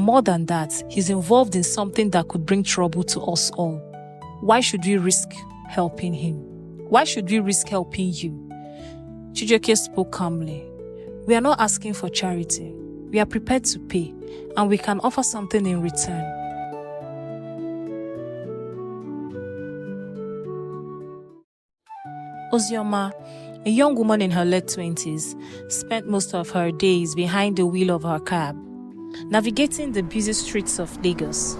more than that, he's involved in something that could bring trouble to us all. Why should we risk helping him? Why should we risk helping you? Chijioke spoke calmly. We are not asking for charity. We are prepared to pay, and we can offer something in return. Ozioma, a young woman in her late 20s, spent most of her days behind the wheel of her cab, navigating the busy streets of Lagos.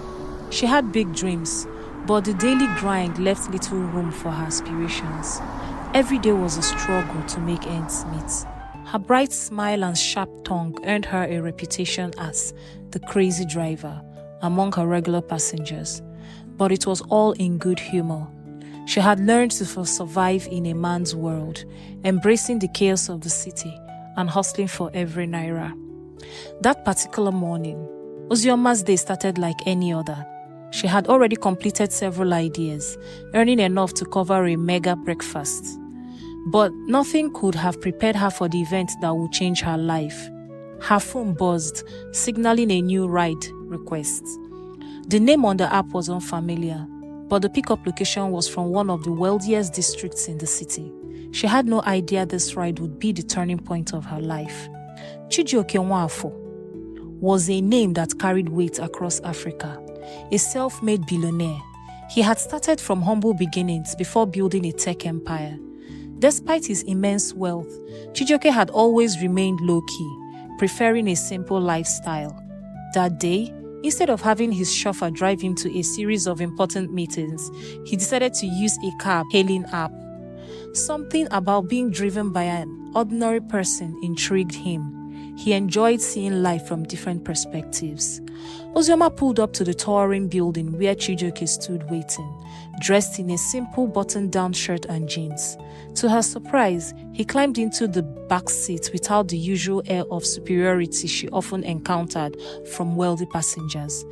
She had big dreams, but the daily grind left little room for her aspirations. Every day was a struggle to make ends meet. Her bright smile and sharp tongue earned her a reputation as the crazy driver among her regular passengers, but it was all in good humor. She had learned to survive in a man's world, embracing the chaos of the city and hustling for every naira. That particular morning, Ozioma's day started like any other. She had already completed several ideas, earning enough to cover a mega breakfast. But nothing could have prepared her for the event that would change her life. Her phone buzzed, signaling a new ride request. The name on the app was unfamiliar, but the pickup location was from one of the wealthiest districts in the city. She had no idea this ride would be the turning point of her life. Chijioke was a name that carried weight across Africa, a self-made billionaire. He had started from humble beginnings before building a tech empire. Despite his immense wealth, Chijioke had always remained low-key, preferring a simple lifestyle. That day, instead of having his chauffeur drive him to a series of important meetings, he decided to use a car-hailing app. Something about being driven by an ordinary person intrigued him. He enjoyed seeing life from different perspectives. Ozioma pulled up to the towering building where Chijioke stood waiting, dressed in a simple button-down shirt and jeans. To her surprise, he climbed into the back seat without the usual air of superiority she often encountered from wealthy passengers.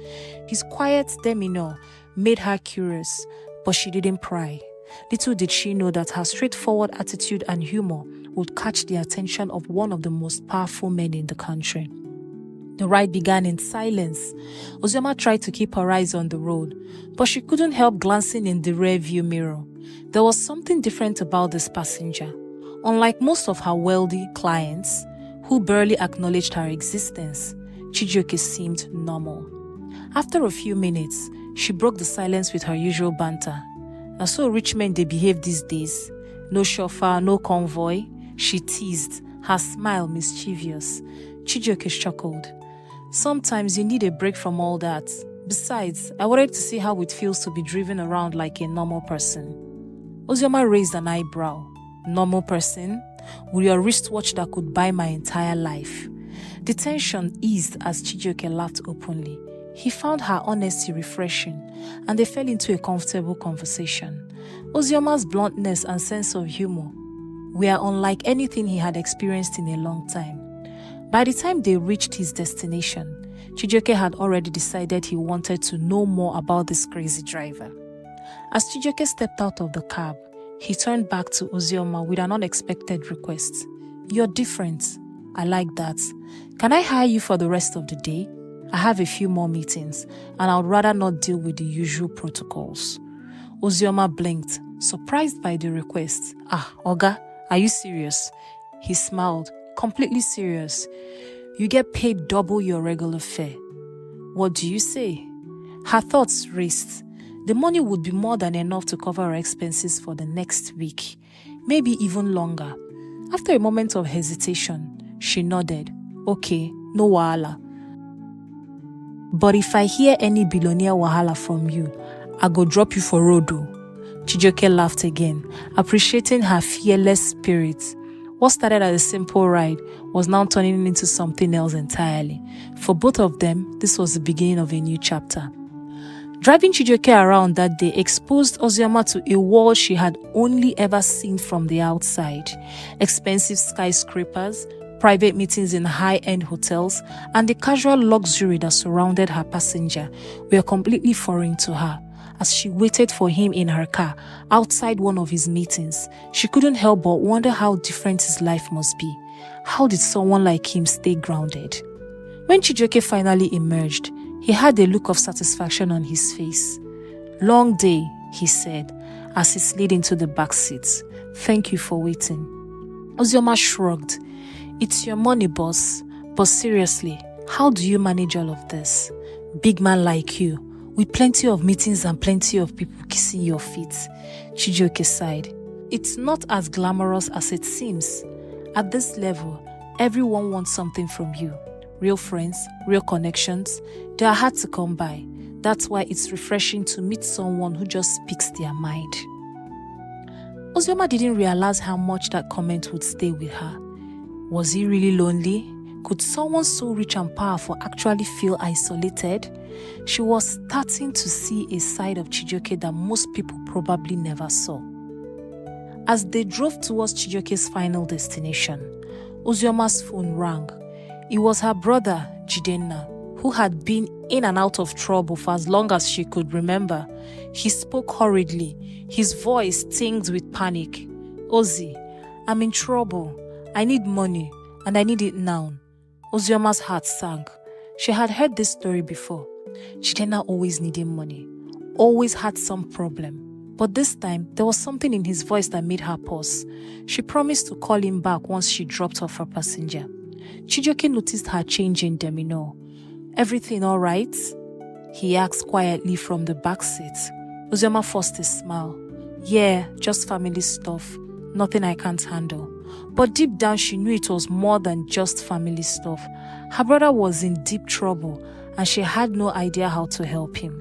His quiet demeanor made her curious, but she didn't pry. Little did she know that her straightforward attitude and humor would catch the attention of one of the most powerful men in the country. The ride began in silence. Ozioma tried to keep her eyes on the road, but she couldn't help glancing in the rear-view mirror. There was something different about this passenger. Unlike most of her wealthy clients, who barely acknowledged her existence, Chijioke seemed normal. After a few minutes, she broke the silence with her usual banter. "And so rich men they behave these days. No chauffeur, no convoy," she teased, her smile mischievous. Chijioke chuckled. "Sometimes you need a break from all that. Besides, I wanted to see how it feels to be driven around like a normal person." Ozioma raised an eyebrow. "Normal person? With your wristwatch that could buy my entire life?" The tension eased as Chijioke laughed openly. He found her honesty refreshing, and they fell into a comfortable conversation. Ozioma's bluntness and sense of humor were unlike anything he had experienced in a long time. By the time they reached his destination, Chijioke had already decided he wanted to know more about this crazy driver. As Chijioke stepped out of the cab, he turned back to Ozioma with an unexpected request. "You're different. I like that. Can I hire you for the rest of the day? I have a few more meetings, and I would rather not deal with the usual protocols." Ozioma blinked, surprised by the request. "Oga, are you serious?" He smiled, completely serious. "You get paid double your regular fare." "What do you say?" Her thoughts raced. The money would be more than enough to cover her expenses for the next week, maybe even longer. After a moment of hesitation, she nodded. "Okay, no wahala. But if I hear any billionaire wahala from you, I go drop you for road." Chijioke laughed again, appreciating her fearless spirit. What started as a simple ride was now turning into something else entirely. For both of them, this was the beginning of a new chapter. Driving Chijioke around that day exposed Ozioma to a world she had only ever seen from the outside. Expensive skyscrapers, private meetings in high-end hotels, and the casual luxury that surrounded her passenger were completely foreign to her. As she waited for him in her car outside one of his meetings, she couldn't help but wonder how different his life must be. How did someone like him stay grounded? When Chijioke finally emerged, He had a look of satisfaction on his face. "Long day," he said, as he slid into the back seat. "Thank you for waiting." Ozioma shrugged. "It's your money, boss. But seriously, how do you manage all of this? Big man like you, with plenty of meetings and plenty of people kissing your feet." Chijioke sighed. "It's not as glamorous as it seems. At this level, everyone wants something from you. Real friends, real connections, they are hard to come by. That's why it's refreshing to meet someone who just speaks their mind." Ozioma didn't realize how much that comment would stay with her. Was he really lonely? Could someone so rich and powerful actually feel isolated? She was starting to see a side of Chijioke that most people probably never saw. As they drove towards Chijioke's final destination, Ozioma's phone rang. It was her brother, Jidenna, who had been in and out of trouble for as long as she could remember. He spoke hurriedly, his voice tinged with panic. "Ozzy, I'm in trouble. I need money, and I need it now." Ozioma's heart sank. She had heard this story before. Jidenna always needed money, always had some problem. But this time, there was something in his voice that made her pause. She promised to call him back once she dropped off her passenger. Chijioke noticed her change in demeanor. "Everything all right?" he asked quietly from the back seat. Ozioma forced a smile. "Yeah, just family stuff. Nothing I can't handle." But deep down, she knew it was more than just family stuff. Her brother was in deep trouble, and she had no idea how to help him.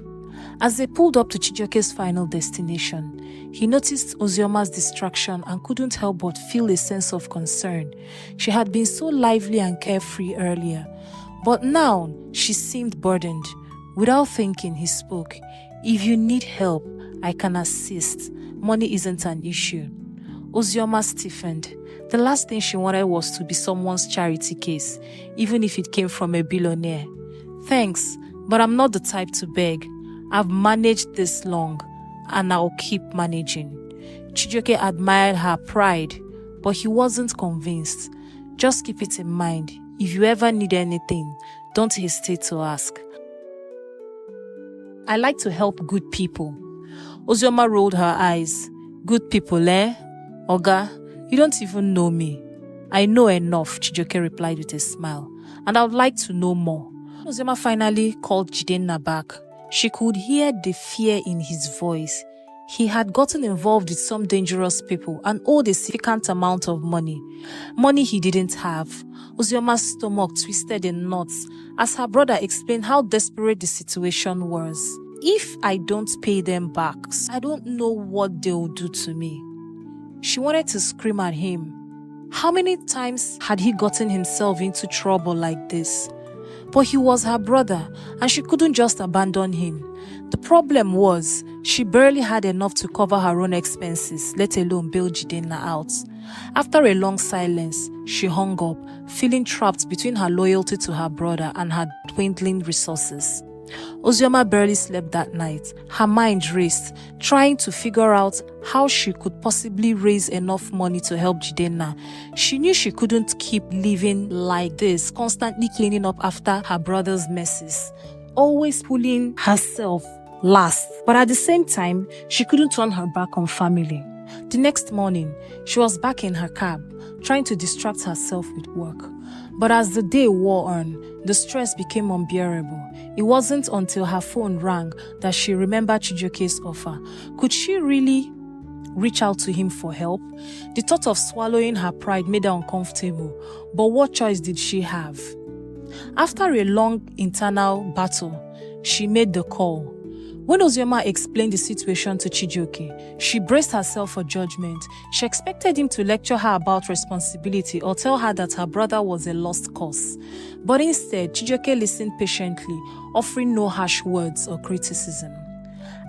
As they pulled up to Chijioke's final destination, he noticed Ozioma's distraction and couldn't help but feel a sense of concern. She had been so lively and carefree earlier, but now she seemed burdened. Without thinking, he spoke. "If you need help, I can assist. Money isn't an issue." Ozioma stiffened. The last thing she wanted was to be someone's charity case, even if it came from a billionaire. "Thanks, but I'm not the type to beg. I've managed this long, and I'll keep managing." Chijioke admired her pride, but he wasn't convinced. "Just keep it in mind. If you ever need anything, don't hesitate to ask. I like to help good people." Ozioma rolled her eyes. "Good people, eh? Oga, you don't even know me." "I know enough," Chijioke replied with a smile, "and I would like to know more." Ozioma finally called Jidenna back. She could hear the fear in his voice. He had gotten involved with some dangerous people and owed a significant amount of money. Money he didn't have. Ozioma's stomach twisted in knots as her brother explained how desperate the situation was. "If I don't pay them back, I don't know what they'll do to me." She wanted to scream at him. How many times had he gotten himself into trouble like this? But he was her brother, and she couldn't just abandon him. The problem was, she barely had enough to cover her own expenses, let alone bail Jidenna out. After a long silence, she hung up, feeling trapped between her loyalty to her brother and her dwindling resources. Ozioma barely slept that night. Her mind raced, trying to figure out how she could possibly raise enough money to help Jidenna. She knew she couldn't keep living like this, constantly cleaning up after her brother's messes, always pulling herself last. But at the same time, she couldn't turn her back on family. The next morning, she was back in her cab, trying to distract herself with work. But as the day wore on, the stress became unbearable. It wasn't until her phone rang that she remembered Chijioke's offer. Could she really reach out to him for help? The thought of swallowing her pride made her uncomfortable, but what choice did she have? After a long internal battle, she made the call. When Ozioma explained the situation to Chijioke, she braced herself for judgment. She expected him to lecture her about responsibility or tell her that her brother was a lost cause. But instead, Chijioke listened patiently, offering no harsh words or criticism.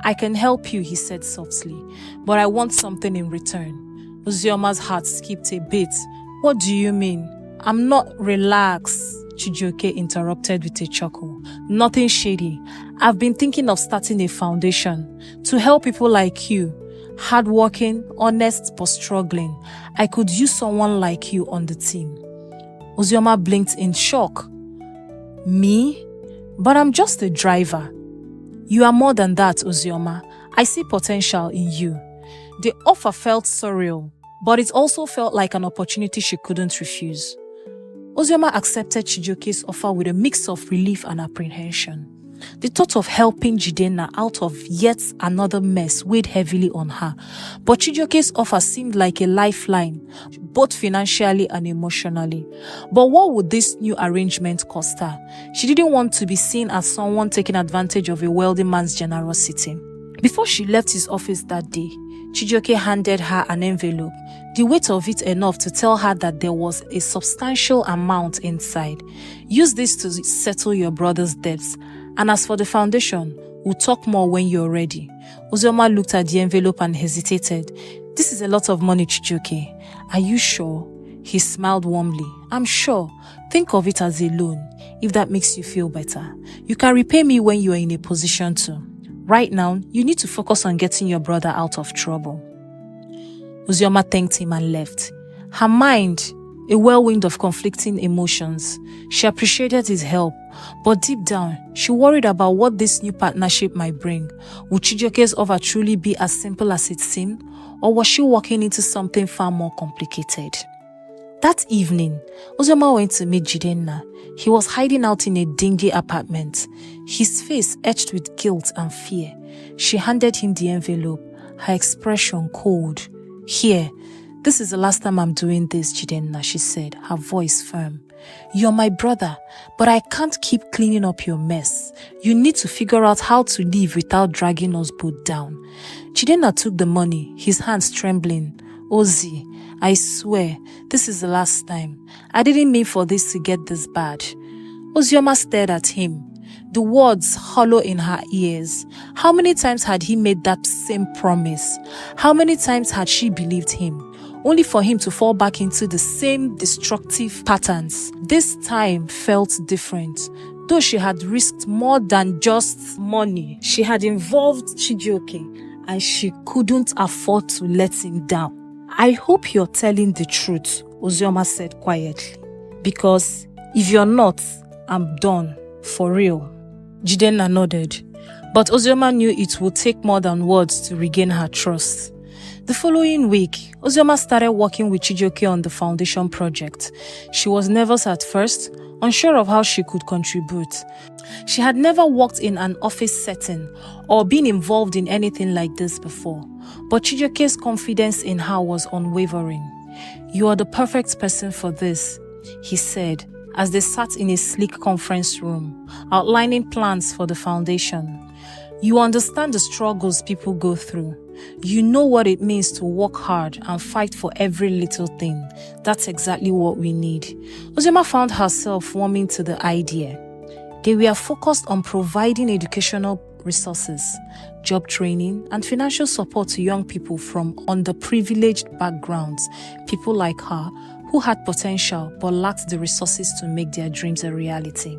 "I can help you," he said softly, "but I want something in return." Ozioma's heart skipped a bit. "What do you mean?" "I'm not relaxed," Chijioke interrupted with a chuckle. "Nothing shady. I've been thinking of starting a foundation to help people like you. Hardworking, honest, but struggling. I could use someone like you on the team." Ozioma blinked in shock. "Me? But I'm just a driver. You are more than that, Ozioma. I see potential in you. The offer felt surreal, but it also felt like an opportunity she couldn't refuse. Ozioma accepted Chijioke's offer with a mix of relief and apprehension. The thought of helping Jidenna out of yet another mess weighed heavily on her, but Chijioke's offer seemed like a lifeline, both financially and emotionally. But what would this new arrangement cost her? She didn't want to be seen as someone taking advantage of a wealthy man's generosity. Before she left his office that day, Chijioke handed her an envelope, the weight of it enough to tell her that there was a substantial amount inside. Use this to settle your brother's debts. And as for the foundation, we'll talk more when you're ready. Ozioma looked at the envelope and hesitated. This is a lot of money, Chijioke. Are you sure? He smiled warmly. I'm sure. Think of it as a loan, if that makes you feel better. You can repay me when you are in a position to. Right now, you need to focus on getting your brother out of trouble. Ozioma thanked him and left. Her mind, a whirlwind of conflicting emotions. She appreciated his help, but deep down, she worried about what this new partnership might bring. Would Chijioke's offer truly be as simple as it seemed, or was she walking into something far more complicated? That evening, Ozioma went to meet Jidenna. He was hiding out in a dingy apartment, his face etched with guilt and fear. She handed him the envelope, her expression cold. Here, this is the last time I'm doing this, Jidenna, she said, her voice firm. You're my brother, but I can't keep cleaning up your mess. You need to figure out how to live without dragging us both down. Jidenna took the money, his hands trembling. Ozi, I swear, this is the last time. I didn't mean for this to get this bad. Ozioma stared at him, the words hollow in her ears. How many times had he made that same promise? How many times had she believed him? Only for him to fall back into the same destructive patterns. This time felt different. Though she had risked more than just money, she had involved Chijioke, and she couldn't afford to let him down. I hope you're telling the truth, Ozioma said quietly. Because if you're not, I'm done. For real. Jidenna nodded. But Ozioma knew it would take more than words to regain her trust. The following week, Ozioma started working with Chijioke on the foundation project. She was nervous at first, unsure of how she could contribute. She had never worked in an office setting or been involved in anything like this before, but Chijioke's confidence in her was unwavering. You are the perfect person for this, he said, as they sat in a sleek conference room, outlining plans for the foundation. You understand the struggles people go through. You know what it means to work hard and fight for every little thing. That's exactly what we need. Ozioma found herself warming to the idea. They were focused on providing educational resources, job training, and financial support to young people from underprivileged backgrounds, people like her who had potential but lacked the resources to make their dreams a reality.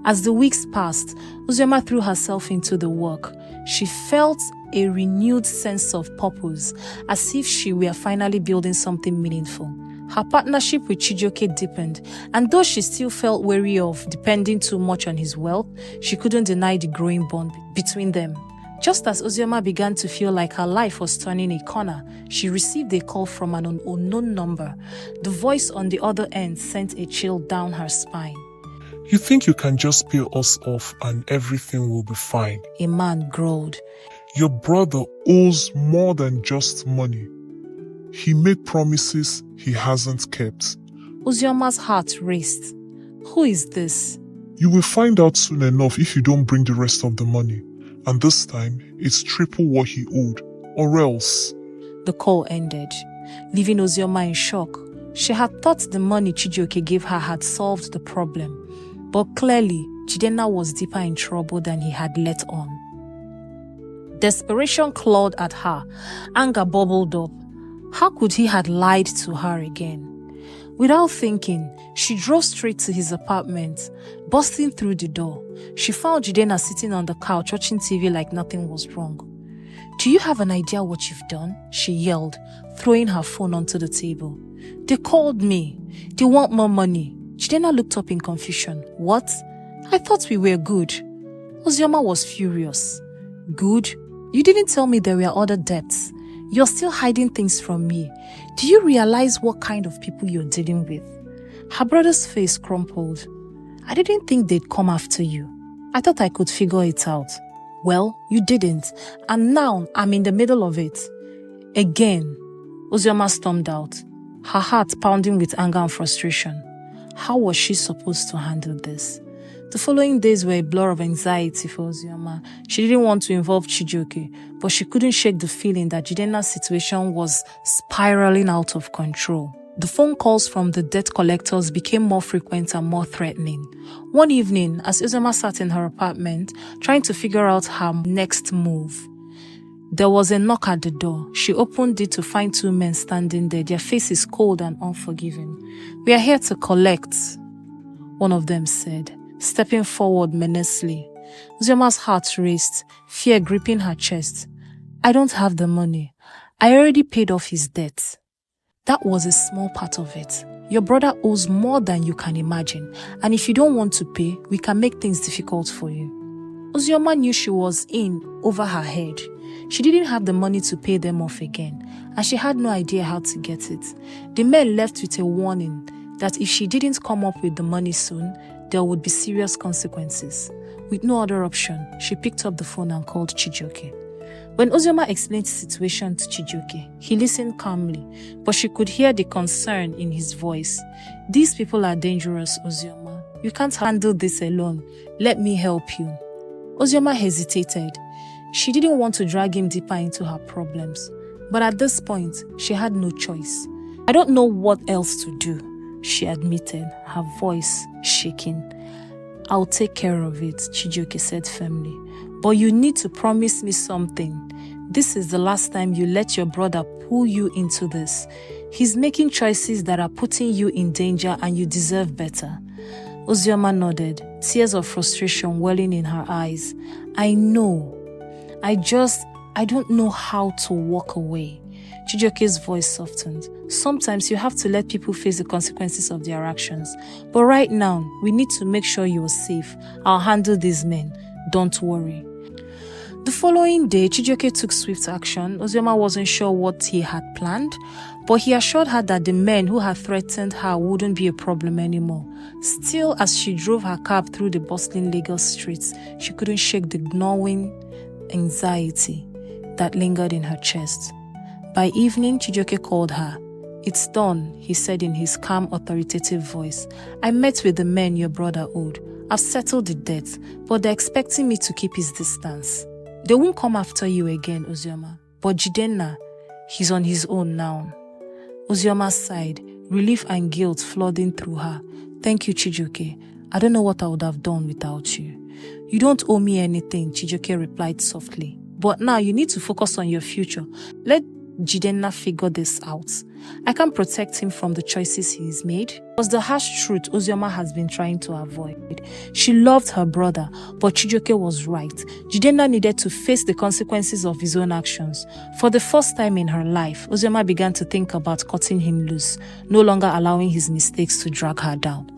As the weeks passed, Ozioma threw herself into the work. She felt a renewed sense of purpose, as if she were finally building something meaningful. Her partnership with Chijioke deepened, and though she still felt wary of depending too much on his wealth, she couldn't deny the growing bond between them. Just as Ozioma began to feel like her life was turning a corner, she received a call from an unknown number. The voice on the other end sent a chill down her spine. You think you can just pay us off and everything will be fine? A man growled. Your brother owes more than just money. He made promises he hasn't kept. Ozioma's heart raced. Who is this? You will find out soon enough if you don't bring the rest of the money. And this time, it's triple what he owed. Or else. The call ended, leaving Ozioma in shock. She had thought the money Chijioke gave her had solved the problem. But clearly, Jidenna was deeper in trouble than he had let on. Desperation clawed at her. Anger bubbled up. How could he have lied to her again? Without thinking, she drove straight to his apartment. Busting through the door, she found Jidenna sitting on the couch watching TV like nothing was wrong. Do you have an idea what you've done? She yelled, throwing her phone onto the table. They called me. They want more money. Jidenna looked up in confusion. What? I thought we were good. Ozioma was furious. Good? You didn't tell me there were other debts. You're still hiding things from me. Do you realize what kind of people you're dealing with? Her brother's face crumpled. I didn't think they'd come after you. I thought I could figure it out. Well, you didn't, and now I'm in the middle of it. Again, Ozioma stormed out, her heart pounding with anger and frustration. How was she supposed to handle this? The following days were a blur of anxiety for Ozioma. She didn't want to involve Chijioke, but she couldn't shake the feeling that Jidenna's situation was spiraling out of control. The phone calls from the debt collectors became more frequent and more threatening. One evening, as Ozioma sat in her apartment, trying to figure out her next move, there was a knock at the door. She opened it to find two men standing there, their faces cold and unforgiving. "We are here to collect," one of them said, stepping forward menacingly. Ozioma's heart raced, fear gripping her chest. "I don't have the money. I already paid off his debt." That was a small part of it. Your brother owes more than you can imagine, and if you don't want to pay, we can make things difficult for you. Ozioma knew she was in over her head. She didn't have the money to pay them off again, and she had no idea how to get it. The men left with a warning that if she didn't come up with the money soon, there would be serious consequences. With no other option, she picked up the phone and called Chijioke. When Ozioma explained the situation to Chijioke, he listened calmly, but she could hear the concern in his voice. "These people are dangerous, Ozioma. You can't handle this alone. Let me help you." Ozioma hesitated. She didn't want to drag him deeper into her problems, but at this point, she had no choice. "I don't know what else to do," she admitted, her voice shaking. "I'll take care of it," Chijioke said firmly. "But you need to promise me something. This is the last time you let your brother pull you into this. He's making choices that are putting you in danger and you deserve better." Ozioma nodded, tears of frustration welling in her eyes. "I know. I don't know how to walk away." Chijioke's voice softened. "Sometimes you have to let people face the consequences of their actions. But right now, we need to make sure you're safe. I'll handle these men. Don't worry." The following day, Chijioke took swift action. Ozioma wasn't sure what he had planned, but he assured her that the men who had threatened her wouldn't be a problem anymore. Still, as she drove her cab through the bustling Lagos streets, she couldn't shake the gnawing anxiety that lingered in her chest. By evening, Chijioke called her. "It's done," he said in his calm, authoritative voice. "I met with the men your brother owed. I've settled the debt, but they're expecting me to keep his distance. They won't come after you again, Ozioma. But Jidenna, he's on his own now." Ozioma sighed, relief and guilt flooding through her. "Thank you, Chijioke. I don't know what I would have done without you." "You don't owe me anything," Chijioke replied softly. "But now you need to focus on your future. Let Jidenna figure this out. I can protect him from the choices he's made." It was the harsh truth Ozioma has been trying to avoid. She loved her brother, but Chijioke was right. Jidenna needed to face the consequences of his own actions. For the first time in her life, Ozioma began to think about cutting him loose, no longer allowing his mistakes to drag her down.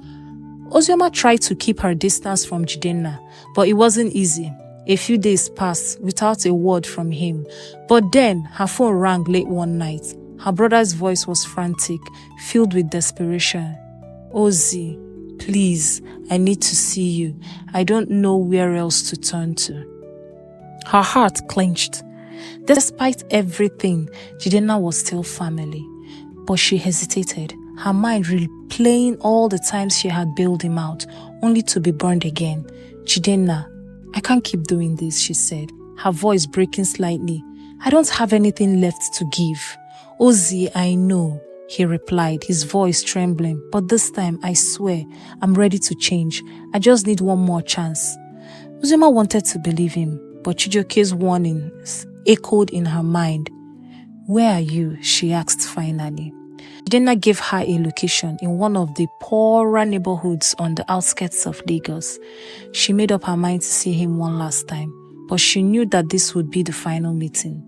Ozioma tried to keep her distance from Jidenna, but it wasn't easy. A few days passed without a word from him, but then her phone rang late one night. Her brother's voice was frantic, filled with desperation. "Ozzy, please, I need to see you. I don't know where else to turn to." Her heart clenched. Despite everything, Jidenna was still family, but she hesitated, her mind replaying all the times she had bailed him out, only to be burned again. "Jidenna, I can't keep doing this," she said, her voice breaking slightly. "I don't have anything left to give." "Ozzy, I know," he replied, his voice trembling. "But this time, I swear, I'm ready to change. I just need one more chance." Ozioma wanted to believe him, but Chijioke's warnings echoed in her mind. "Where are you?" she asked finally. Jidenna gave her a location in one of the poorer neighborhoods on the outskirts of Lagos. She made up her mind to see him one last time, but she knew that this would be the final meeting.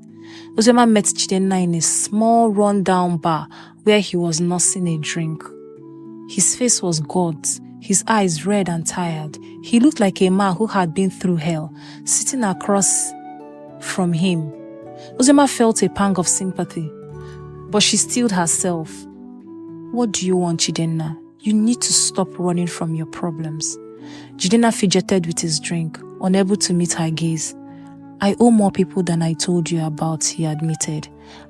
Ozioma met Jidenna in a small run-down bar where he was nursing a drink. His face was gaunt, his eyes red and tired. He looked like a man who had been through hell, sitting across from him. Ozioma felt a pang of sympathy, but she steeled herself. What do you want, Jidenna? You need to stop running from your problems. Jidenna fidgeted with his drink, unable to meet her gaze. I owe more people than I told you about, he admitted.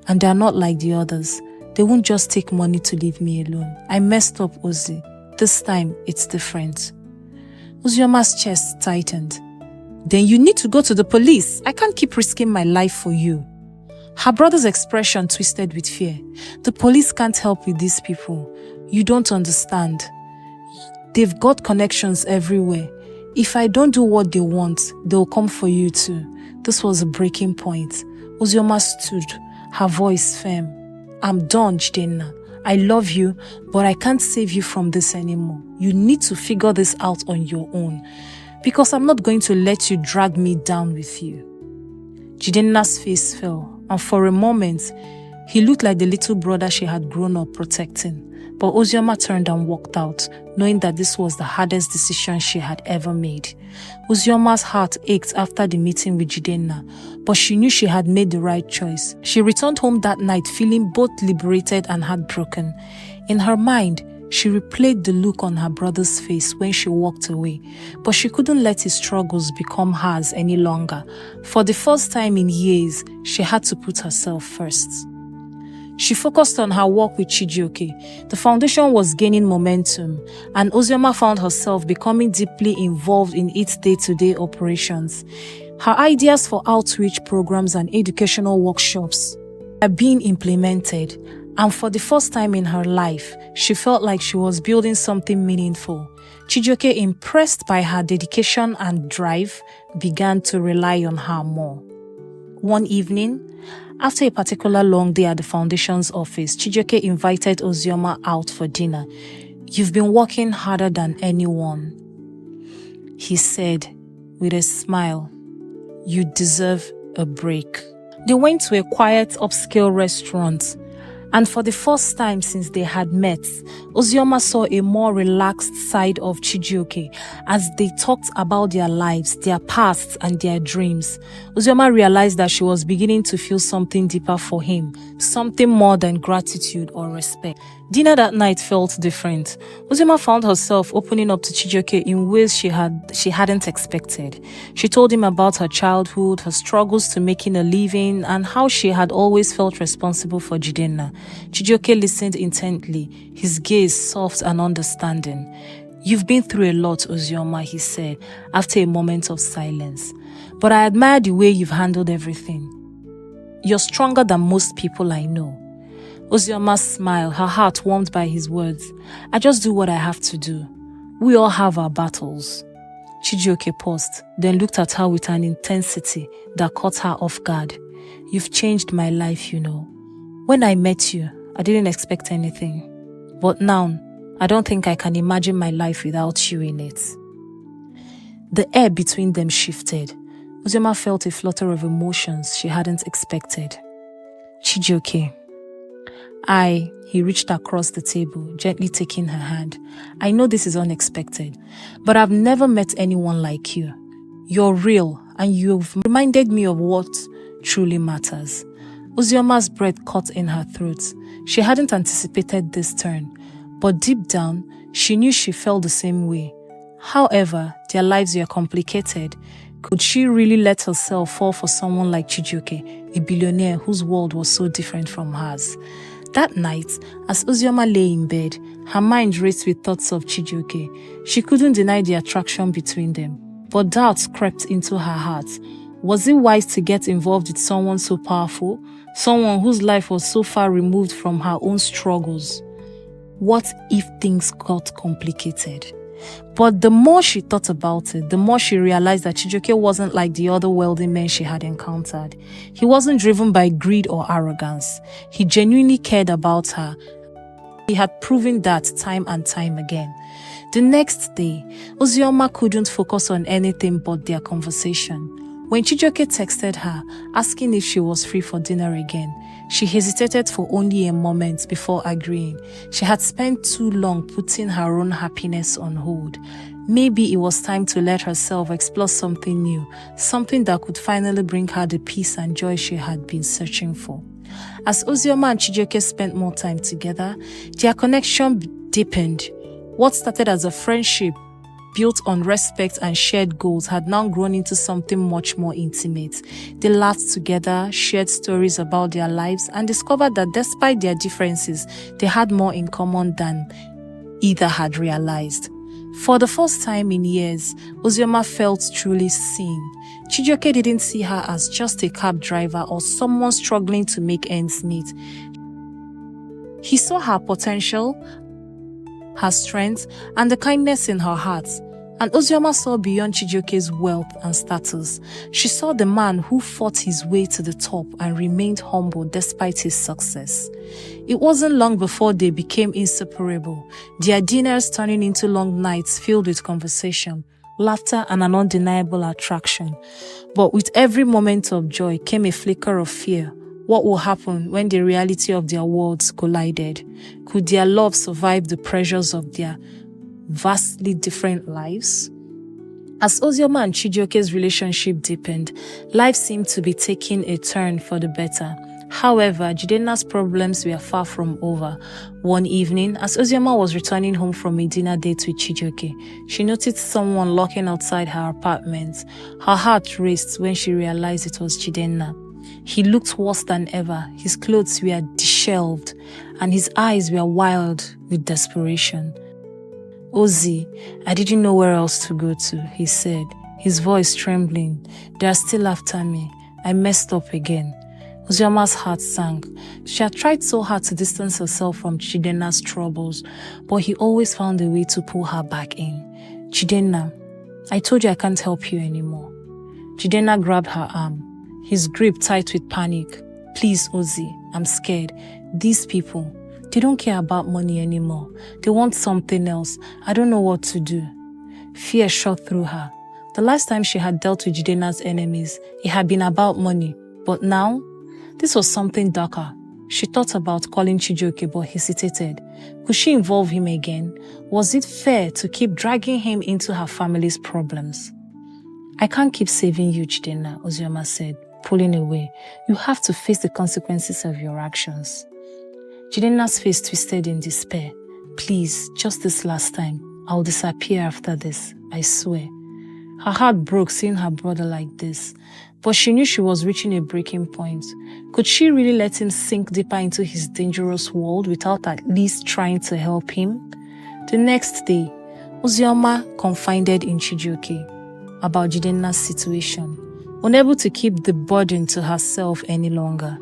And they are not like the others. They won't just take money to leave me alone. I messed up, Ozi. This time, it's different. Ozioma's chest tightened. Then you need to go to the police. I can't keep risking my life for you. Her brother's expression twisted with fear. The police can't help with these people. You don't understand. They've got connections everywhere. If I don't do what they want, they'll come for you too. This was a breaking point. Ozioma stood, her voice firm. I'm done, Jidenna. I love you, but I can't save you from this anymore. You need to figure this out on your own, because I'm not going to let you drag me down with you. Jidenna's face fell, and for a moment, he looked like the little brother she had grown up protecting. But Ozioma turned and walked out, knowing that this was the hardest decision she had ever made. Ozioma's heart ached after the meeting with Jidenna, but she knew she had made the right choice. She returned home that night feeling both liberated and heartbroken. In her mind, she replayed the look on her brother's face when she walked away, but she couldn't let his struggles become hers any longer. For the first time in years, she had to put herself first. She focused on her work with Chijioke. The foundation was gaining momentum, and Ozioma found herself becoming deeply involved in its day-to-day operations. Her ideas for outreach programs and educational workshops are being implemented, and for the first time in her life, she felt like she was building something meaningful. Chijioke, impressed by her dedication and drive, began to rely on her more. One evening, after a particular long day at the foundation's office, Chijioke invited Ozioma out for dinner. You've been working harder than anyone, he said with a smile. You deserve a break. They went to a quiet, upscale restaurant, and for the first time since they had met, Ozioma saw a more relaxed side of Chijioke as they talked about their lives, their pasts, and their dreams. Ozioma realized that she was beginning to feel something deeper for him, something more than gratitude or respect. Dinner that night felt different. Ozioma found herself opening up to Chijioke in ways she hadn't expected. She told him about her childhood, her struggles to making a living, and how she had always felt responsible for Jidenna. Chijioke listened intently, his gaze soft and understanding. You've been through a lot, Ozioma, he said, after a moment of silence. But I admire the way you've handled everything. You're stronger than most people I know. Ozioma smiled, her heart warmed by his words. I just do what I have to do. We all have our battles. Chijioke paused, then looked at her with an intensity that caught her off guard. You've changed my life, you know. When I met you, I didn't expect anything. But now, I don't think I can imagine my life without you in it. The air between them shifted. Ozioma felt a flutter of emotions she hadn't expected. Chijioke. He reached across the table, gently taking her hand. I know this is unexpected, but I've never met anyone like you. You're real, and you've reminded me of what truly matters. Ozioma's breath caught in her throat. She hadn't anticipated this turn, but deep down, she knew she felt the same way. However, their lives were complicated. Could she really let herself fall for someone like Chijioke, a billionaire whose world was so different from hers? That night, as Ozioma lay in bed, her mind raced with thoughts of Chijioke. She couldn't deny the attraction between them, but doubts crept into her heart. Was it wise to get involved with someone so powerful, someone whose life was so far removed from her own struggles? What if things got complicated? But the more she thought about it, the more she realized that Chijioke wasn't like the other wealthy men she had encountered. He wasn't driven by greed or arrogance. He genuinely cared about her. He had proven that time and time again. The next day, Ozioma couldn't focus on anything but their conversation. When Chijioke texted her, asking if she was free for dinner again, she hesitated for only a moment before agreeing. She had spent too long putting her own happiness on hold. Maybe it was time to let herself explore something new, something that could finally bring her the peace and joy she had been searching for. As Ozioma and Chijioke spent more time together, their connection deepened. What started as a friendship built on respect and shared goals had now grown into something much more intimate. They laughed together, shared stories about their lives, and discovered that despite their differences, they had more in common than either had realized. For the first time in years, Ozioma felt truly seen. Chijioke didn't see her as just a cab driver or someone struggling to make ends meet. He saw her potential, her strength, and the kindness in her heart. And Ozioma saw beyond Chijioke's wealth and status. She saw the man who fought his way to the top and remained humble despite his success. It wasn't long before they became inseparable, their dinners turning into long nights filled with conversation, laughter, and an undeniable attraction. But with every moment of joy came a flicker of fear. What will happen when the reality of their worlds collided? Could their love survive the pressures of their vastly different lives? As Ozioma and Chijioke's relationship deepened, life seemed to be taking a turn for the better. However, Jidenna's problems were far from over. One evening, as Ozioma was returning home from a dinner date with Chijioke, she noticed someone lurking outside her apartment. Her heart raced when she realized it was Jidenna. He looked worse than ever. His clothes were disheveled, and his eyes were wild with desperation. "Ozzy, I didn't know where else to go to," he said, his voice trembling. "They are still after me. I messed up again." Ozioma's heart sank. She had tried so hard to distance herself from Jidenna's troubles, but he always found a way to pull her back in. "Jidenna, I told you I can't help you anymore." Jidenna grabbed her arm, his grip tight with panic. "Please, Ozzy, I'm scared. These people, they don't care about money anymore. They want something else. I don't know what to do." Fear shot through her. The last time she had dealt with Jidenna's enemies, it had been about money. But now, this was something darker. She thought about calling Chijioke but hesitated. Could she involve him again? Was it fair to keep dragging him into her family's problems? "I can't keep saving you, Jidenna," Ozioma said, pulling away. "You have to face the consequences of your actions." Jidenna's face twisted in despair. "Please, just this last time. I'll disappear after this, I swear." Her heart broke seeing her brother like this, but she knew she was reaching a breaking point. Could she really let him sink deeper into his dangerous world without at least trying to help him? The next day, Ozioma confided in Chijioke about Jidenna's situation, unable to keep the burden to herself any longer.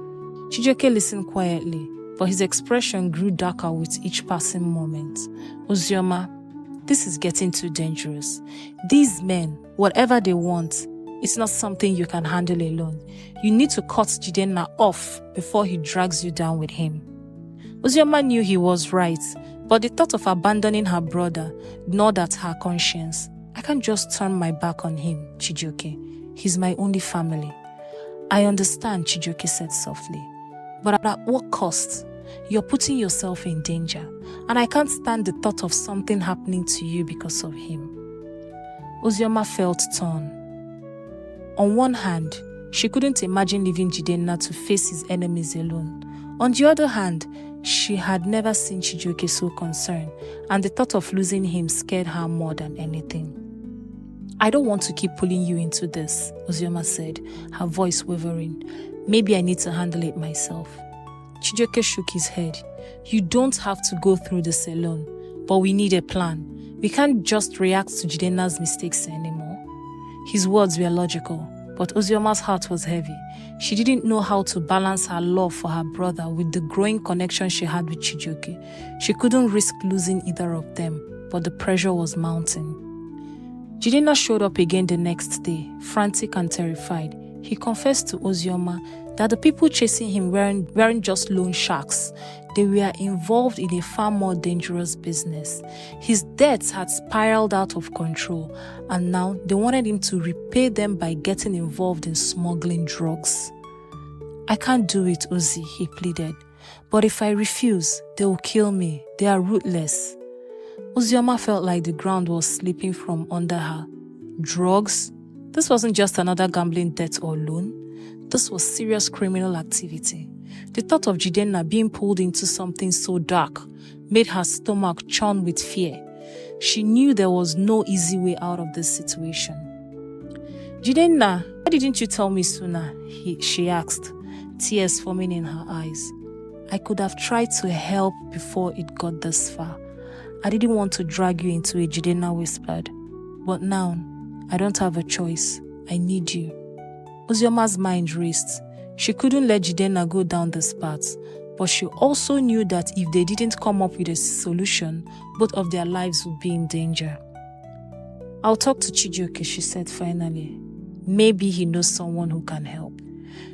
Chijioke listened quietly, but his expression grew darker with each passing moment. "Ozioma, this is getting too dangerous. These men, whatever they want, it's not something you can handle alone. You need to cut Jidenna off before he drags you down with him." Ozioma knew he was right, but the thought of abandoning her brother gnawed at her conscience. "I can't just turn my back on him, Chijioke. He's my only family." "I understand," Chijioke said softly. "But at what cost? You're putting yourself in danger, and I can't stand the thought of something happening to you because of him." Ozioma felt torn. On one hand, she couldn't imagine leaving Jidenna to face his enemies alone. On the other hand, she had never seen Chijioke so concerned, and the thought of losing him scared her more than anything. "I don't want to keep pulling you into this," Ozioma said, her voice wavering. "Maybe I need to handle it myself." Chijioke shook his head. "You don't have to go through this alone, but we need a plan. We can't just react to Jidenna's mistakes anymore." His words were logical, but Ozioma's heart was heavy. She didn't know how to balance her love for her brother with the growing connection she had with Chijioke. She couldn't risk losing either of them, but the pressure was mounting. Jidenna showed up again the next day, frantic and terrified. He confessed to Ozioma that the people chasing him weren't just loan sharks. They were involved in a far more dangerous business. His debts had spiraled out of control, and now they wanted him to repay them by getting involved in smuggling drugs. "I can't do it, Ozzy," he pleaded. "But if I refuse, they will kill me. They are ruthless." Ozioma felt like the ground was slipping from under her. Drugs? This wasn't just another gambling debt or loan. This was serious criminal activity. The thought of Jidenna being pulled into something so dark made her stomach churn with fear. She knew there was no easy way out of this situation. "Jidenna, why didn't you tell me sooner?" she asked, tears forming in her eyes. "I could have tried to help before it got this far. I didn't want to drag you into it," Jidenna whispered. "But now, I don't have a choice. I need you." Ozioma's mind raced. She couldn't let Jidenna go down this path, but she also knew that if they didn't come up with a solution, both of their lives would be in danger. "I'll talk to Chijioke," she said finally. "Maybe he knows someone who can help."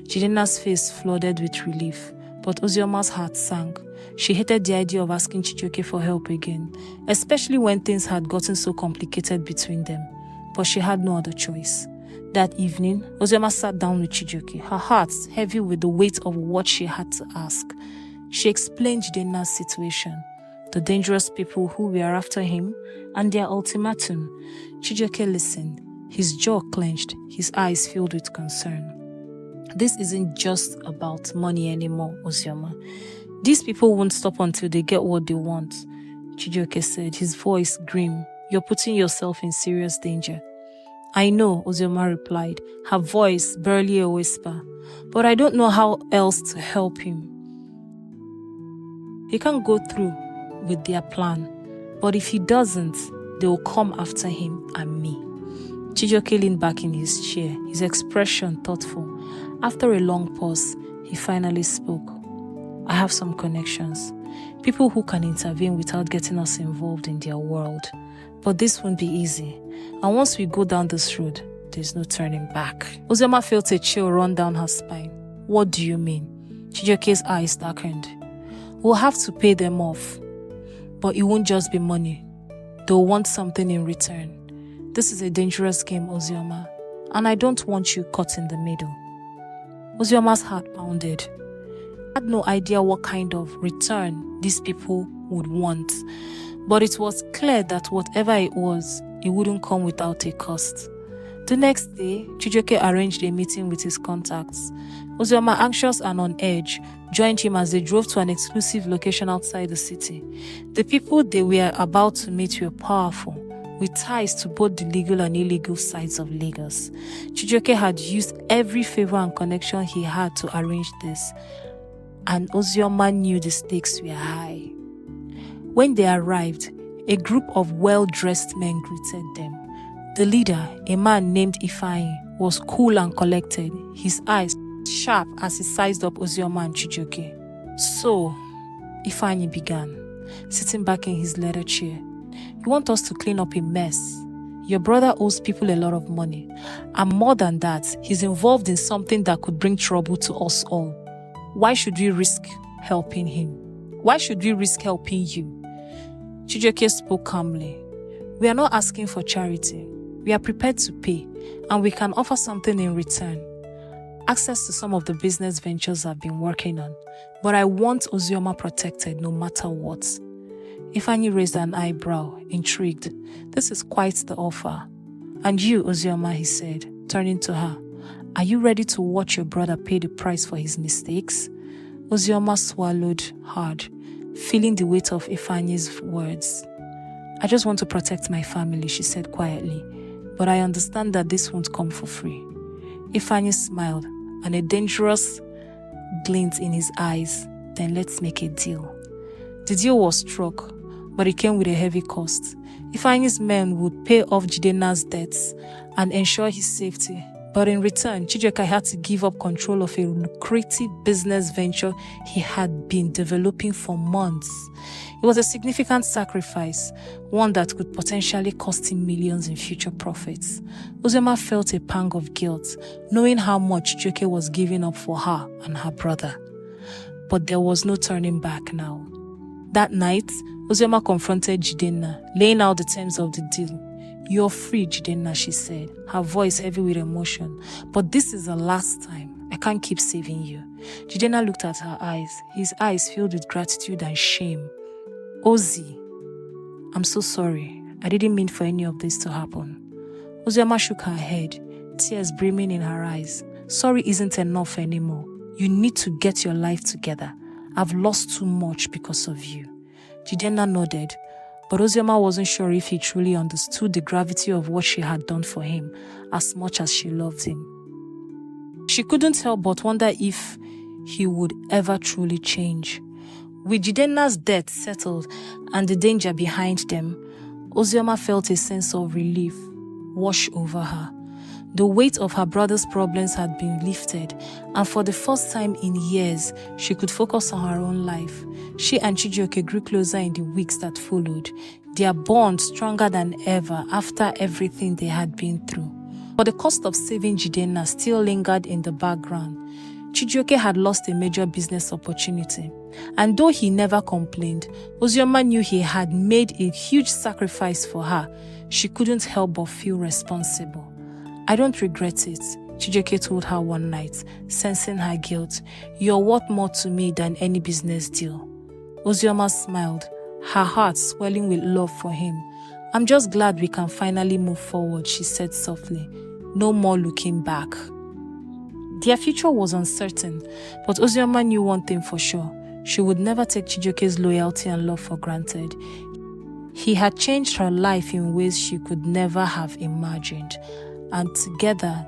Jidenna's face flooded with relief, but Ozioma's heart sank. She hated the idea of asking Chijioke for help again, especially when things had gotten so complicated between them. But she had no other choice. That evening, Ozioma sat down with Chijioke, her heart heavy with the weight of what she had to ask. She explained Jidenna's situation, the dangerous people who were after him, and their ultimatum. Chijioke listened, his jaw clenched, his eyes filled with concern. "This isn't just about money anymore, Ozioma. These people won't stop until they get what they want," Chijioke said, his voice grim. "You're putting yourself in serious danger." "I know," Ozioma replied, her voice barely a whisper, "but I don't know how else to help him. He can't go through with their plan, but if he doesn't, they will come after him and me." Chijioke leaned back in his chair, his expression thoughtful. After a long pause, he finally spoke. "I have some connections, people who can intervene without getting us involved in their world. But this won't be easy. And once we go down this road, there's no turning back." Ozioma felt a chill run down her spine. "What do you mean?" Chijioke's eyes darkened. "We'll have to pay them off. But it won't just be money. They'll want something in return. This is a dangerous game, Ozioma, and I don't want you caught in the middle." Ozioma's heart pounded. She had no idea what kind of return these people would want. But it was clear that whatever it was, it wouldn't come without a cost. The next day, Chijioke arranged a meeting with his contacts. Ozioma, anxious and on edge, joined him as they drove to an exclusive location outside the city. The people they were about to meet were powerful, with ties to both the legal and illegal sides of Lagos. Chijioke had used every favor and connection he had to arrange this, and Ozioma knew the stakes were high. When they arrived, a group of well-dressed men greeted them. The leader, a man named Ifeanyi, was cool and collected, his eyes sharp as he sized up Ozioma and Chijioke. "So," Ifeanyi began, sitting back in his leather chair, "you want us to clean up a mess? Your brother owes people a lot of money, and more than that, he's involved in something that could bring trouble to us all. Why should we risk helping him? Why should we risk helping you?" Chijioke spoke calmly. "We are not asking for charity. We are prepared to pay, and we can offer something in return. Access to some of the business ventures I've been working on, but I want Ozioma protected no matter what." Ifeanyi raised an eyebrow, intrigued. "This is quite the offer. And you, Ozioma," he said, turning to her, "are you ready to watch your brother pay the price for his mistakes?" Ozioma swallowed hard, feeling the weight of Ifeanyi's words. "I just want to protect my family," she said quietly, "but I understand that this won't come for free." Ifeanyi smiled, and a dangerous glint in his eyes. "Then let's make a deal." The deal was struck, but it came with a heavy cost. Ifeanyi's men would pay off Jidenna's debts and ensure his safety, But in return, Chijioke had to give up control of a lucrative business venture he had been developing for months. It was a significant sacrifice, one that could potentially cost him millions in future profits. Ozioma felt a pang of guilt, knowing how much Chijioke was giving up for her and her brother. But there was no turning back now. That night, Ozioma confronted Jidenna, laying out the terms of the deal. "You're free, Jidenna," she said, her voice heavy with emotion. "But this is the last time. I can't keep saving you." Jidenna looked at her eyes, his eyes filled with gratitude and shame. "Ozi, I'm so sorry. I didn't mean for any of this to happen." Ozioma shook her head, tears brimming in her eyes. "Sorry isn't enough anymore. You need to get your life together. I've lost too much because of you." Jidenna nodded, but Ozioma wasn't sure if he truly understood the gravity of what she had done for him as much as she loved him. She couldn't help but wonder if he would ever truly change. With Jidenna's death settled and the danger behind them, Ozioma felt a sense of relief wash over her. The weight of her brother's problems had been lifted, and for the first time in years, she could focus on her own life. She and Chijioke grew closer in the weeks that followed, their bond stronger than ever after everything they had been through. But the cost of saving Jidenna still lingered in the background. Chijioke had lost a major business opportunity, and though he never complained, Ozioma knew he had made a huge sacrifice for her. She couldn't help but feel responsible. "I don't regret it," Chijioke told her one night, sensing her guilt. "You're worth more to me than any business deal." Ozioma smiled, her heart swelling with love for him. "I'm just glad we can finally move forward," she said softly. "No more looking back." Their future was uncertain, but Ozioma knew one thing for sure. She would never take Chijioke's loyalty and love for granted. He had changed her life in ways she could never have imagined, and together,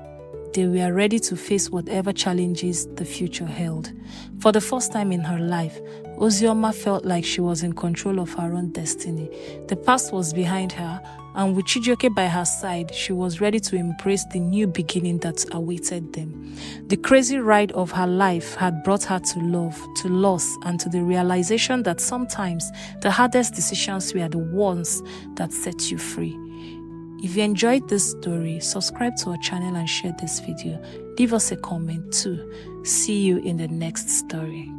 they were ready to face whatever challenges the future held. For the first time in her life, Ozioma felt like she was in control of her own destiny. The past was behind her, and with Chijioke by her side, she was ready to embrace the new beginning that awaited them. The crazy ride of her life had brought her to love, to loss, and to the realization that sometimes the hardest decisions were the ones that set you free. If you enjoyed this story, subscribe to our channel and share this video. Leave us a comment too. See you in the next story.